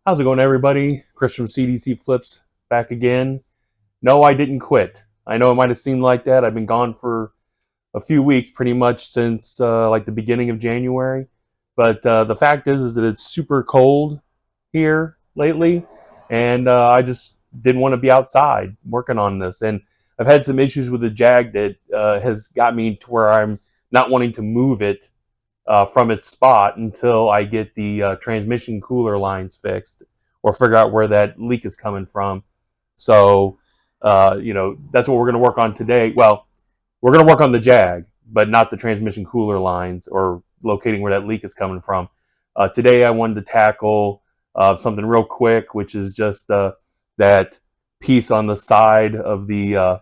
How's it going, everybody? Chris from CDC Flips back again. No, I didn't quit. I know it might have seemed like that. I've been gone for a few weeks, pretty much since like the beginning of January. But the fact is that it's super cold here lately, and I just didn't want to be outside working on this. And I've had some issues with the Jag that has got me to where I'm not wanting to move it from its spot until I get the transmission cooler lines fixed or figure out where that leak is coming from. So, that's what we're going to work on today. Well, we're going to work on the Jag, but not the transmission cooler lines or locating where that leak is coming from. Today, I wanted to tackle something real quick, which is just that piece on the side of the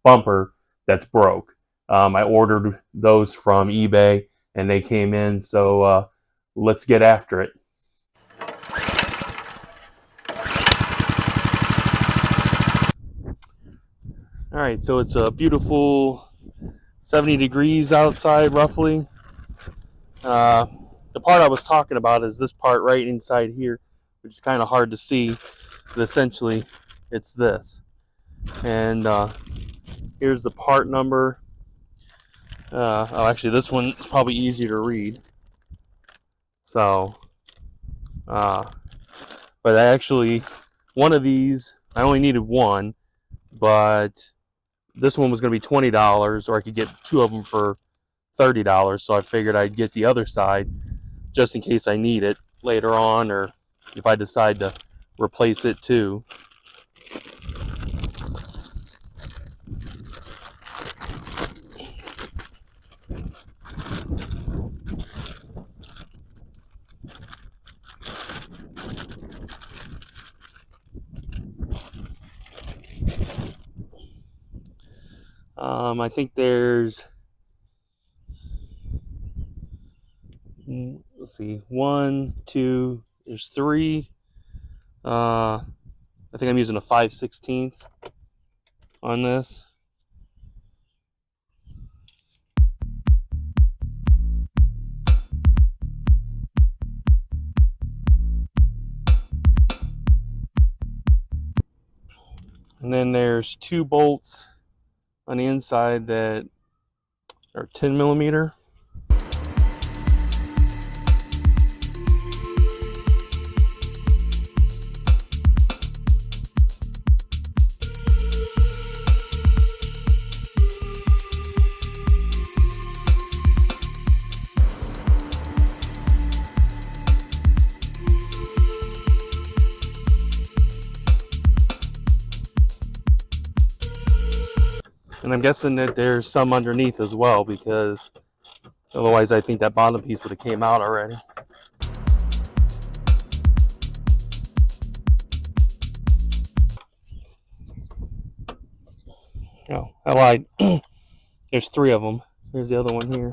bumper that's broke. I ordered those from eBay and they came in, so let's get after it. All right, so it's a beautiful 70 degrees outside, roughly. The part I was talking about is this part right inside here, which is kind of hard to see, but essentially it's this. And here's the part number. Actually, this one is probably easier to read. So, but one of these, I only needed one, but this one was going to be $20, or I could get two of them for $30. So I figured I'd get the other side just in case I need it later on, or if I decide to replace it too. I think there's, let's see, one, two, there's three. I think I'm using a 5/16 on this. And then there's two bolts on the inside that are 10 millimeter. And I'm guessing that there's some underneath as well, because otherwise I think that bottom piece would have came out already. Oh, I lied. There's three of them. There's the other one here.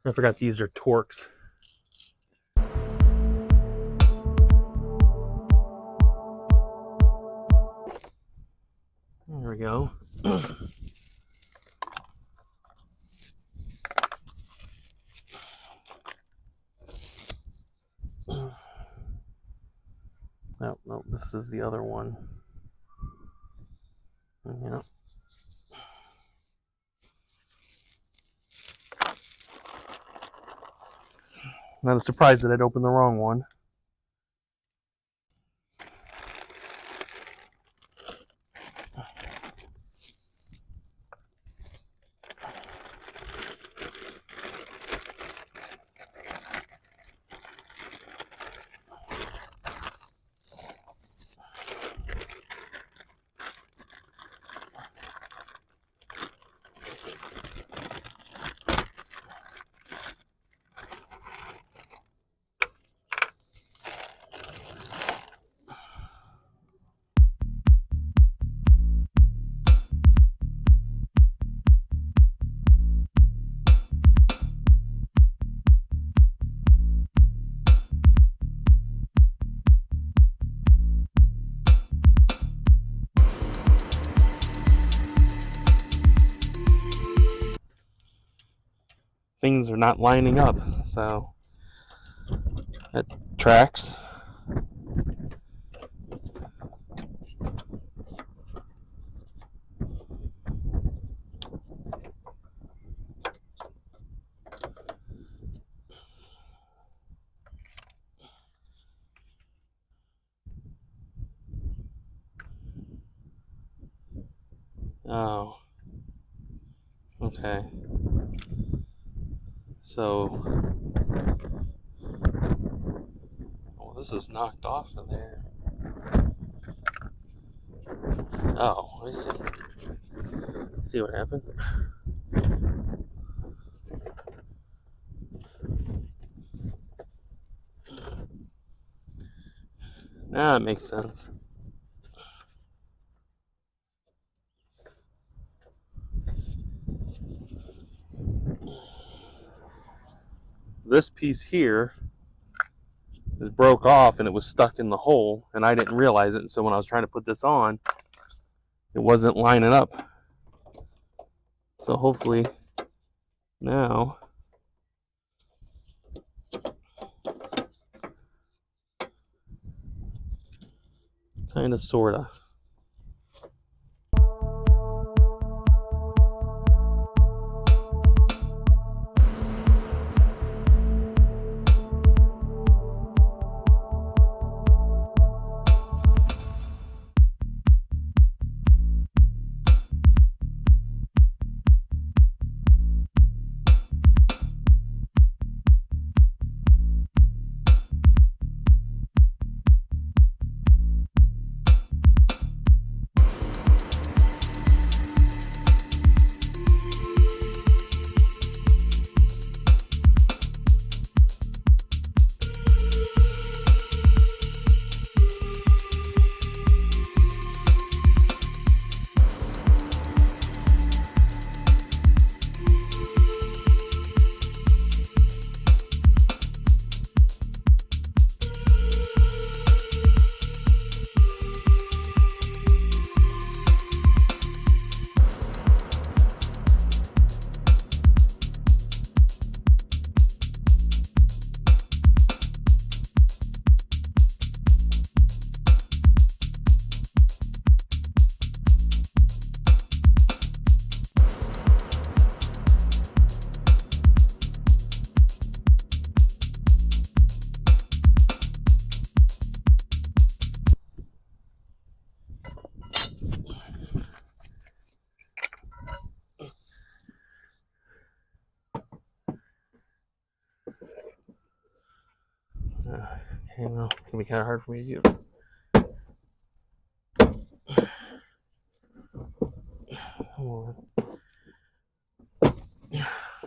I forgot these are Torx. There we go. No, this is the other one. Yeah. Not surprised that I'd opened the wrong one. things are not lining up. So that tracks. Oh, okay. So, well, this is knocked off of there. Oh, I see. See what happened? Now it makes sense. This piece here is broke off and it was stuck in the hole, and I didn't realize it. And so when I was trying to put this on, it wasn't lining up. So hopefully now, kind of, sorta. Okay, well, it's gonna be kind of hard for me to do. Come on. There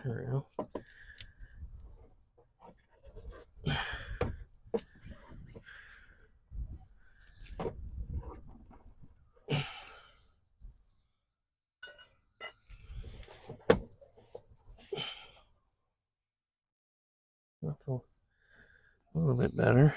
we go. That's a little bit better.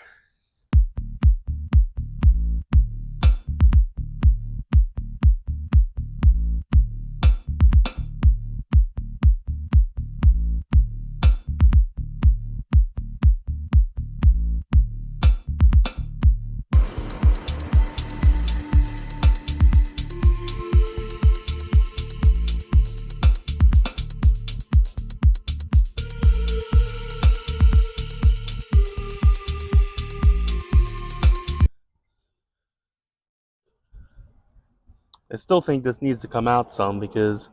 I still think this needs to come out some because,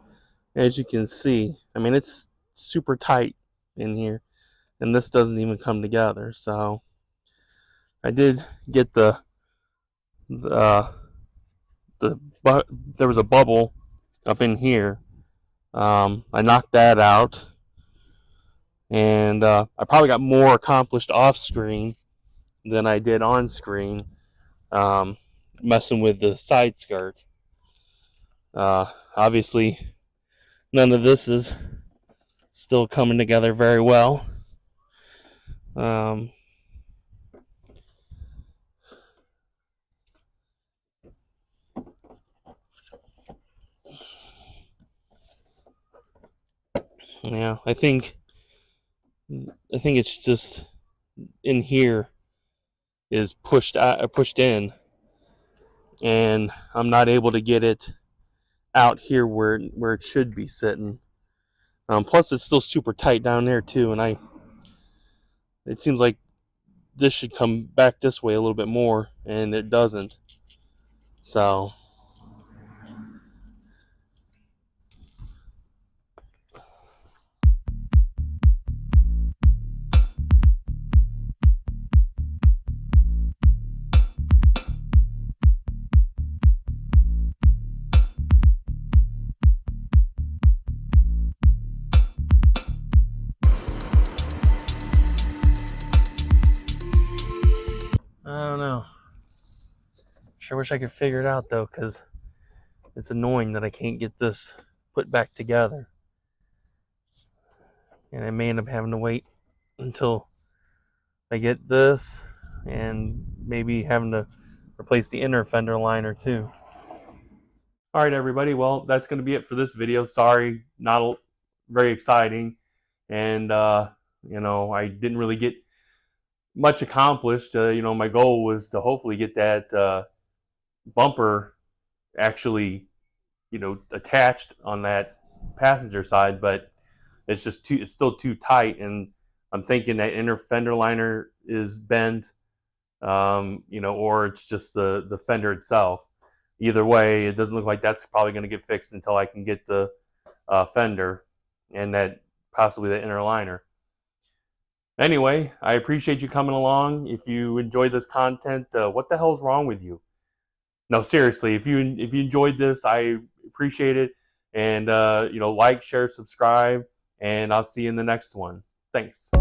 as you can see, I mean, it's super tight in here, and this doesn't even come together. So I did get there was a bubble up in here. I knocked that out, and I probably got more accomplished off screen than I did on screen, messing with the side skirt. Obviously, none of this is still coming together very well. Yeah, I think I think it's just in here is pushed in, and I'm not able to get it out here where it should be sitting. Plus, it's still super tight down there too, and it seems like this should come back this way a little bit more, and it doesn't. So I don't know. Sure wish I could figure it out though, because it's annoying that I can't get this put back together. And I may end up having to wait until I get this, and maybe having to replace the inner fender liner too. All right, everybody. Well, that's going to be it for this video. Sorry, not very exciting. And, I didn't really get much accomplished. My goal was to hopefully get that bumper actually, attached on that passenger side, but it's still too tight, and I'm thinking that inner fender liner is bent, or it's just the fender itself. Either way, it doesn't look like that's probably going to get fixed until I can get the fender and that possibly the inner liner. Anyway, I appreciate you coming along. If you enjoyed this content, what the hell's wrong with you? No, seriously, if you enjoyed this, I appreciate it. And like, share, subscribe, and I'll see you in the next one. Thanks.